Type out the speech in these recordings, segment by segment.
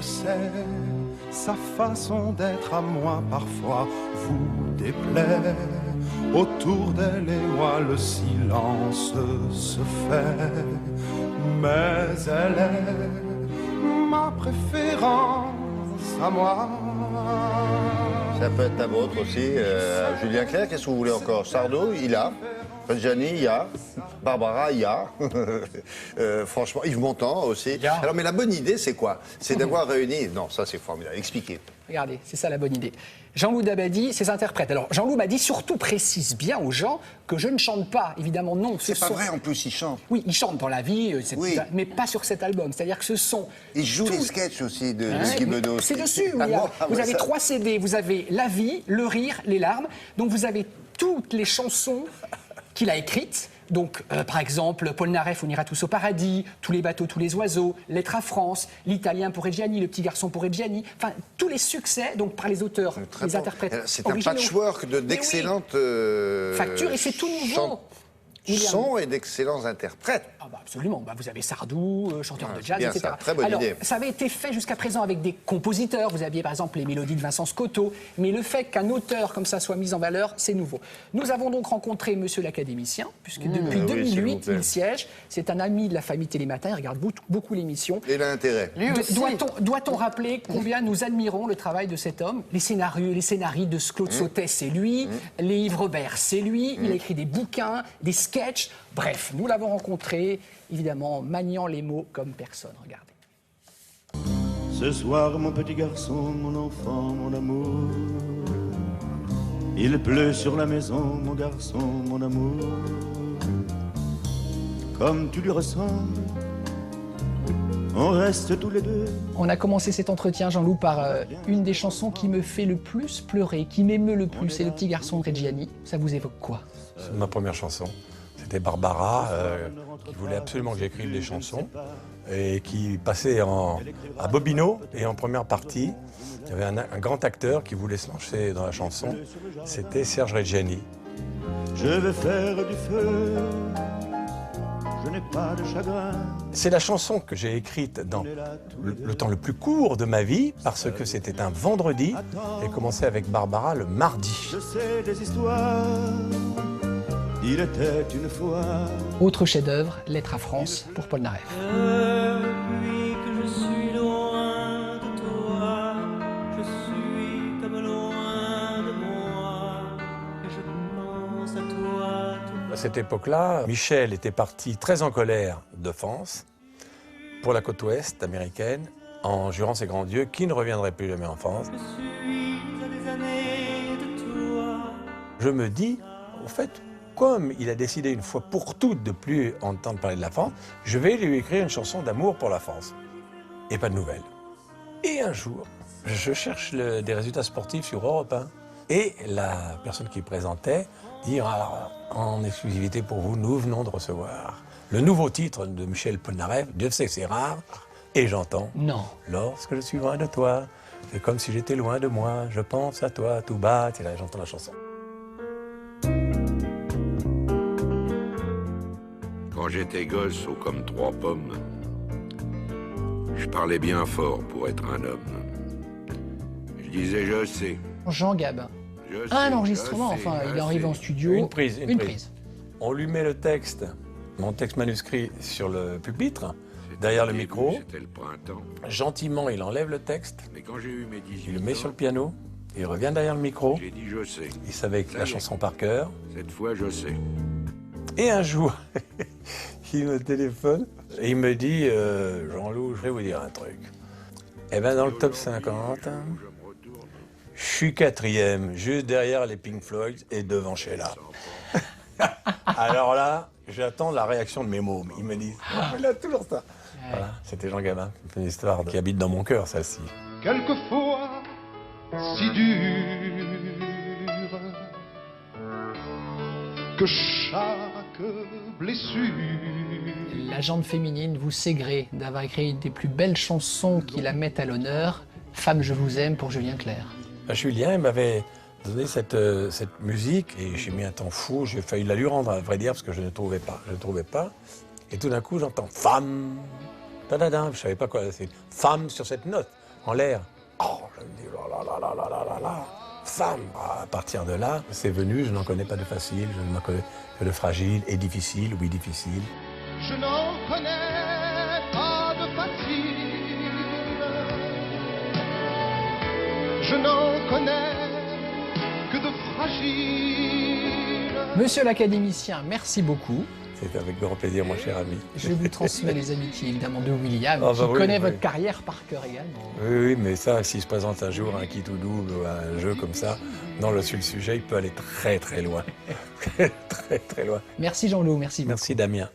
le sais, sa façon d'être à moi parfois vous déplaît. Autour d'elle et moi le silence se fait, mais elle est ma préférence à moi. Ça peut être la vôtre aussi. Julien Clerc, qu'est-ce que vous voulez encore? Sardou, il a. Reggiani, il y a. Barbara, il y a. Franchement, Yves Montand aussi. Alors, mais la bonne idée, c'est quoi? C'est d'avoir réuni... Non, ça, c'est formidable. Expliquez. Regardez, c'est ça la bonne idée. Jean-Loup Dabadi, ses interprètes. Alors, Jean-Loup m'a dit, surtout précise bien aux gens que je ne chante pas. Évidemment, non. C'est pas vrai, en plus, il chante. Oui, il chante dans la vie, oui. mais pas sur cet album. C'est-à-dire que ce sont... Il joue les sketchs aussi de Guy Bedos. C'est dessus. Vous avez 3 CD. Vous avez La vie, Le rire, Les larmes. Donc, vous avez toutes les chansons qu'il a écrites. Donc, par exemple, Paul Naref, On ira tous au paradis, Tous les bateaux, tous les oiseaux, Lettre à France, L'Italien pour Reggiani, Le petit garçon pour Reggiani. Enfin, tous les succès, donc par les auteurs, les interprètes. C'est un patchwork d'excellentes factures, et c'est tout nouveau. Son et d'excellents interprètes. Ah bah absolument. Bah vous avez Sardou, chanteur de jazz, etc. Ça, très bonne idée. Ça avait été fait jusqu'à présent avec des compositeurs. Vous aviez par exemple les mélodies de Vincent Scotto. Mais le fait qu'un auteur comme ça soit mis en valeur, c'est nouveau. Nous avons donc rencontré monsieur l'académicien, puisque depuis 2008, il siège. C'est un ami de la famille Télématin. Il regarde beaucoup l'émission. Il a intérêt. Doit-on rappeler combien nous admirons le travail de cet homme? Les scénarios de Claude Sautet, c'est lui. Les Yves Robert, c'est lui. Il a écrit des bouquins, des sketchs. Bref, nous l'avons rencontré, évidemment, maniant les mots comme personne. Regardez. Ce soir, mon petit garçon, mon enfant, mon amour, il pleut sur la maison, mon garçon, mon amour. Comme tu lui ressembles, on reste tous les deux. On a commencé cet entretien, Jean-Loup, par une des chansons qui me fait le plus pleurer, qui m'émeut le plus, c'est Le petit garçon de Reggiani. Ça vous évoque quoi? C'est ma première chanson. C'était Barbara, qui voulait absolument que j'écrive des chansons, et qui passait à Bobino, et en première partie, il y avait un grand acteur qui voulait se lancer dans la chanson, c'était Serge Reggiani. Je vais faire du feu, je n'ai pas de chagrin. C'est la chanson que j'ai écrite dans le temps le plus court de ma vie, parce que c'était un vendredi, et commençait avec Barbara le mardi. Je sais des histoires. Il était une fois. Autre chef-d'œuvre, Lettre à France pour Paul Naref. Depuis que je suis loin de toi, je suis comme loin de moi, et je pense à toi. À cette époque-là, Michel était parti très en colère de France pour la côte ouest américaine, en jurant ses grands dieux qu'il ne reviendrait plus jamais en France. Je suis à des années de toi. Je me dis, en fait, comme il a décidé une fois pour toutes de plus entendre parler de la France, je vais lui écrire une chanson d'amour pour la France. Et pas de nouvelles. Et un jour, je cherche des résultats sportifs sur Europe 1. Et la personne qui présentait dit, alors, en exclusivité pour vous, nous venons de recevoir le nouveau titre de Michel Polnareff, Dieu sait que c'est rare. Et j'entends, non. Lorsque je suis loin de toi, c'est comme si j'étais loin de moi, je pense à toi tout bas. Et là, j'entends la chanson. Quand j'étais gosse, haut comme 3 pommes, je parlais bien fort pour être un homme. Je disais je sais. Jean Gabin. Un enregistrement, enfin, il est arrivé en studio. Une prise. On lui met le texte, mon texte manuscrit sur le pupitre, derrière le micro. C'était le printemps. Gentiment, il enlève le texte, Mais quand j'ai eu mes 18 il le met ans, sur le piano, il revient derrière le micro. j'ai dit je sais. Il savait la chanson par cœur. Cette fois, je sais. Et un jour, il me téléphone et il me dit Jean-Loup, je vais vous dire un truc. Eh bien, dans le top 50, je suis 4e, juste derrière les Pink Floyd et devant Sheila. Alors là, j'attends la réaction de mes mômes. Ils me disent il a toujours ça. Voilà, c'était Jean Gabin. C'est une histoire qui habite dans mon cœur, celle-ci. Quelquefois si dur que chaque blessure. La gente féminine vous sait gré d'avoir écrit une des plus belles chansons qui la mettent à l'honneur, Femme, je vous aime pour Julien Clerc. Julien m'avait donné cette musique et j'ai mis un temps fou. J'ai failli la lui rendre, à vrai dire, parce que je ne trouvais pas. Et tout d'un coup, j'entends Femme. Je ne savais pas quoi, c'est Femme sur cette note. en l'air. Oh, je me dis, oh là là là là là là là. Femme. À partir de là, c'est venu, je n'en connais pas de facile, je n'en connais que de fragile et difficile, oui difficile. Je n'en connais pas de facile. Je n'en connais que de fragile. Monsieur l'académicien, merci beaucoup. C'est avec grand plaisir, mon cher ami. Je vous transmets les amitiés évidemment de William, Ah, qui bah oui, connaît oui. votre carrière par cœur également. Oui, oui, mais ça, s'il se présente un jour un kit ou double ou un jeu comme ça, sur le sujet, il peut aller très très loin. Très très loin. Merci Jean-Loup, merci beaucoup. Merci Damien.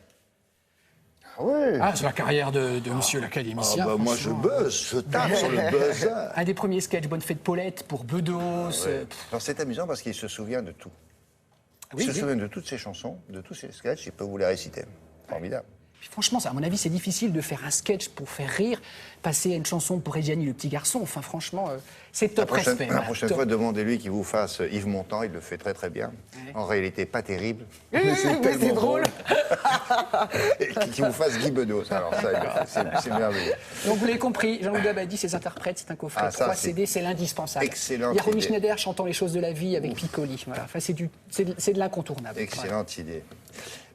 Ah ouais. Ah, sur la carrière de monsieur l'académicien. Ah bah moi je franchement, buzz, je tape sur le buzz. Un des premiers sketchs Bonne fête Paulette pour Bedos. Alors c'est amusant parce qu'il se souvient de tout. Il Oui, se oui. souvient de toutes ses chansons, de tous ses sketchs, il peut vous les réciter. Formidable. Puis franchement, à mon avis, c'est difficile de faire un sketch pour faire rire, passer à une chanson pour Reggiani le petit garçon. Enfin, franchement, c'est top respect. La voilà, prochaine top. fois, demandez-lui qu'il vous fasse Yves Montand, il le fait très très bien. En réalité, pas terrible. Oui, mais mais tellement c'est drôle. Et qu'il vous fasse Guy Bedos. Alors ça, c'est merveilleux. Donc vous l'avez compris, Jean-Loup Dabadi, ses interprètes, c'est un coffret Ah, ça, 3 c'est CD, c'est l'indispensable. excellente Il y a Romy idée. Schneider chantant les choses de la vie avec Piccoli. Voilà. Enfin, c'est de l'incontournable. Excellente idée.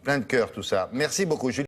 Plein de cœur tout ça. Merci beaucoup, Julie.